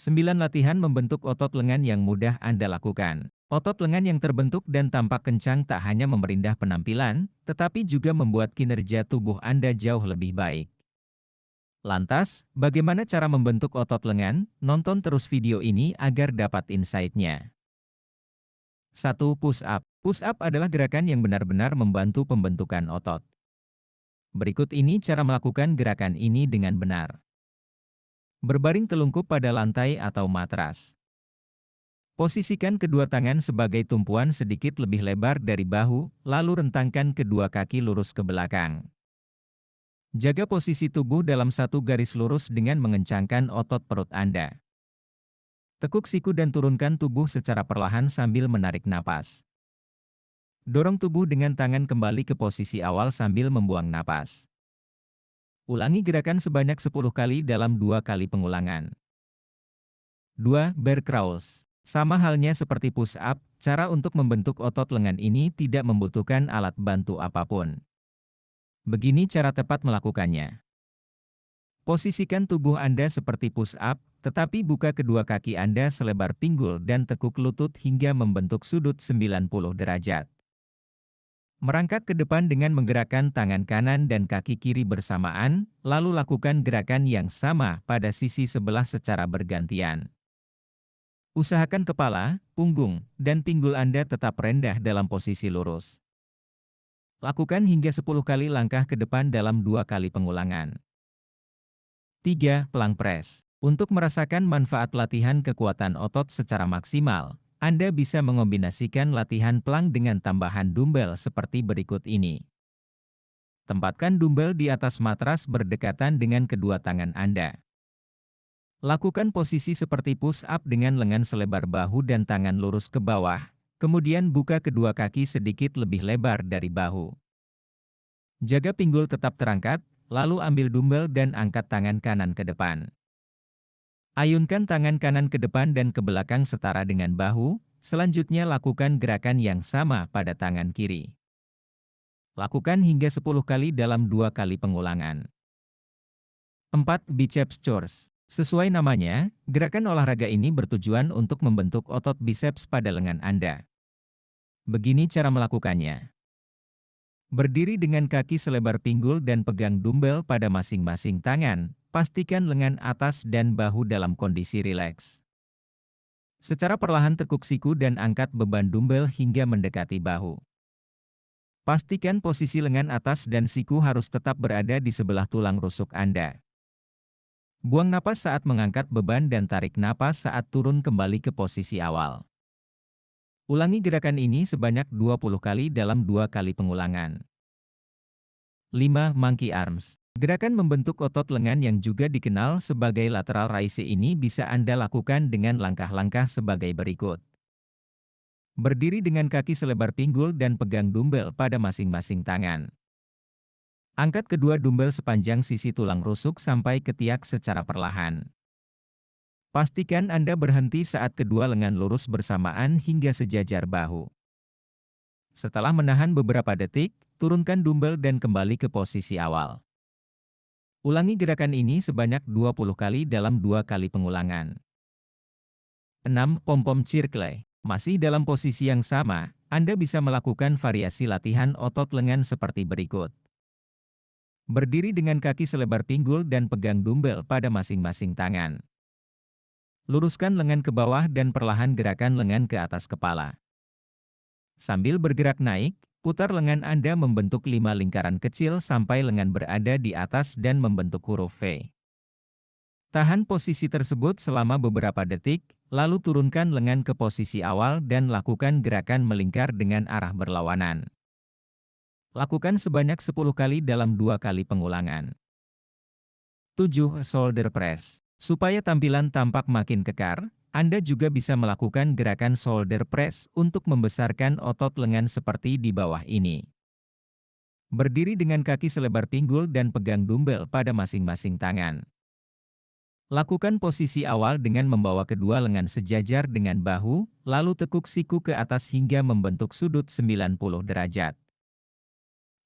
9 latihan membentuk otot lengan yang mudah Anda lakukan. Otot lengan yang terbentuk dan tampak kencang tak hanya memerindah penampilan, tetapi juga membuat kinerja tubuh Anda jauh lebih baik. Lantas, bagaimana cara membentuk otot lengan? Nonton terus video ini agar dapat insight-nya. 1. Push up. Push up adalah gerakan yang benar-benar membantu pembentukan otot. Berikut ini cara melakukan gerakan ini dengan benar. Berbaring telungkup pada lantai atau matras. Posisikan kedua tangan sebagai tumpuan sedikit lebih lebar dari bahu, lalu rentangkan kedua kaki lurus ke belakang. Jaga posisi tubuh dalam satu garis lurus dengan mengencangkan otot perut Anda. Tekuk siku dan turunkan tubuh secara perlahan sambil menarik napas. Dorong tubuh dengan tangan kembali ke posisi awal sambil membuang napas. Ulangi gerakan sebanyak 10 kali dalam 2 kali pengulangan. 2. Bear crawls. Sama halnya seperti push up, cara untuk membentuk otot lengan ini tidak membutuhkan alat bantu apapun. Begini cara tepat melakukannya. Posisikan tubuh Anda seperti push up, tetapi buka kedua kaki Anda selebar pinggul dan tekuk lutut hingga membentuk sudut 90 derajat. Merangkak ke depan dengan menggerakkan tangan kanan dan kaki kiri bersamaan, lalu lakukan gerakan yang sama pada sisi sebelah secara bergantian. Usahakan kepala, punggung, dan pinggul Anda tetap rendah dalam posisi lurus. Lakukan hingga 10 kali langkah ke depan dalam 2 kali pengulangan. 3. Plank press. Untuk merasakan manfaat latihan kekuatan otot secara maksimal, Anda bisa mengombinasikan latihan plank dengan tambahan dumbbell seperti berikut ini. Tempatkan dumbbell di atas matras berdekatan dengan kedua tangan Anda. Lakukan posisi seperti push up dengan lengan selebar bahu dan tangan lurus ke bawah, kemudian buka kedua kaki sedikit lebih lebar dari bahu. Jaga pinggul tetap terangkat, lalu ambil dumbbell dan angkat tangan kanan ke depan. Ayunkan tangan kanan ke depan dan ke belakang setara dengan bahu, selanjutnya lakukan gerakan yang sama pada tangan kiri. Lakukan hingga 10 kali dalam 2 kali pengulangan. 4. Biceps curls. Sesuai namanya, gerakan olahraga ini bertujuan untuk membentuk otot biceps pada lengan Anda. Begini cara melakukannya. Berdiri dengan kaki selebar pinggul dan pegang dumbbell pada masing-masing tangan, pastikan lengan atas dan bahu dalam kondisi rileks. Secara perlahan tekuk siku dan angkat beban dumbbell hingga mendekati bahu. Pastikan posisi lengan atas dan siku harus tetap berada di sebelah tulang rusuk Anda. Buang napas saat mengangkat beban dan tarik napas saat turun kembali ke posisi awal. Ulangi gerakan ini sebanyak 20 kali dalam 2 kali pengulangan. 5. Monkey arms. Gerakan membentuk otot lengan yang juga dikenal sebagai lateral raise ini bisa Anda lakukan dengan langkah-langkah sebagai berikut. Berdiri dengan kaki selebar pinggul dan pegang dumbbell pada masing-masing tangan. Angkat kedua dumbbell sepanjang sisi tulang rusuk sampai ketiak secara perlahan. Pastikan Anda berhenti saat kedua lengan lurus bersamaan hingga sejajar bahu. Setelah menahan beberapa detik, turunkan dumbbell dan kembali ke posisi awal. Ulangi gerakan ini sebanyak 20 kali dalam 2 kali pengulangan. 6. Pom-pom circle. Masih dalam posisi yang sama, Anda bisa melakukan variasi latihan otot lengan seperti berikut. Berdiri dengan kaki selebar pinggul dan pegang dumbbell pada masing-masing tangan. Luruskan lengan ke bawah dan perlahan gerakan lengan ke atas kepala. Sambil bergerak naik, putar lengan Anda membentuk 5 lingkaran kecil sampai lengan berada di atas dan membentuk huruf V. Tahan posisi tersebut selama beberapa detik, lalu turunkan lengan ke posisi awal dan lakukan gerakan melingkar dengan arah berlawanan. Lakukan sebanyak 10 kali dalam 2 kali pengulangan. 7. Shoulder press. Supaya tampilan tampak makin kekar, Anda juga bisa melakukan gerakan shoulder press untuk membesarkan otot lengan seperti di bawah ini. Berdiri dengan kaki selebar pinggul dan pegang dumbbell pada masing-masing tangan. Lakukan posisi awal dengan membawa kedua lengan sejajar dengan bahu, lalu tekuk siku ke atas hingga membentuk sudut 90 derajat.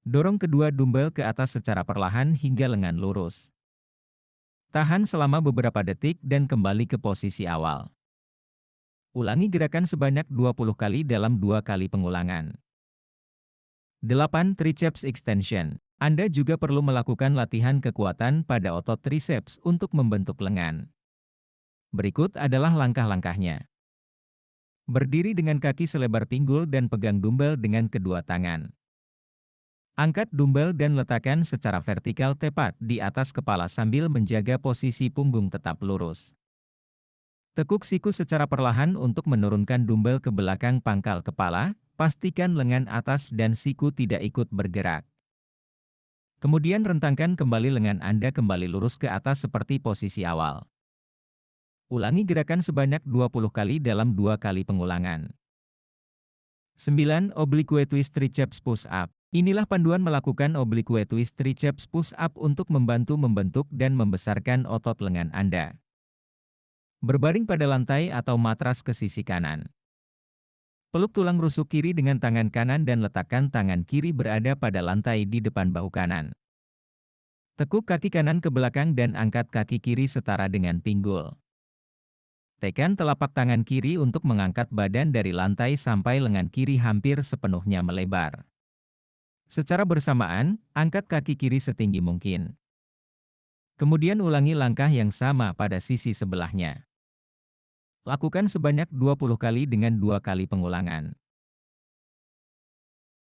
Dorong kedua dumbbell ke atas secara perlahan hingga lengan lurus. Tahan selama beberapa detik dan kembali ke posisi awal. Ulangi gerakan sebanyak 20 kali dalam 2 kali pengulangan. 8. Triceps extension. Anda juga perlu melakukan latihan kekuatan pada otot triceps untuk membentuk lengan. Berikut adalah langkah-langkahnya. Berdiri dengan kaki selebar pinggul dan pegang dumbbell dengan kedua tangan. Angkat dumbbell dan letakkan secara vertikal tepat di atas kepala sambil menjaga posisi punggung tetap lurus. Tekuk siku secara perlahan untuk menurunkan dumbbell ke belakang pangkal kepala, pastikan lengan atas dan siku tidak ikut bergerak. Kemudian rentangkan kembali lengan Anda kembali lurus ke atas seperti posisi awal. Ulangi gerakan sebanyak 20 kali dalam 2 kali pengulangan. 9. Oblique twist triceps push up. Inilah panduan melakukan oblique twist triceps push up untuk membantu membentuk dan membesarkan otot lengan Anda. Berbaring pada lantai atau matras ke sisi kanan. Peluk tulang rusuk kiri dengan tangan kanan dan letakkan tangan kiri berada pada lantai di depan bahu kanan. Tekuk kaki kanan ke belakang dan angkat kaki kiri setara dengan pinggul. Tekan telapak tangan kiri untuk mengangkat badan dari lantai sampai lengan kiri hampir sepenuhnya melebar. Secara bersamaan, angkat kaki kiri setinggi mungkin. Kemudian ulangi langkah yang sama pada sisi sebelahnya. Lakukan sebanyak 20 kali dengan 2 kali pengulangan.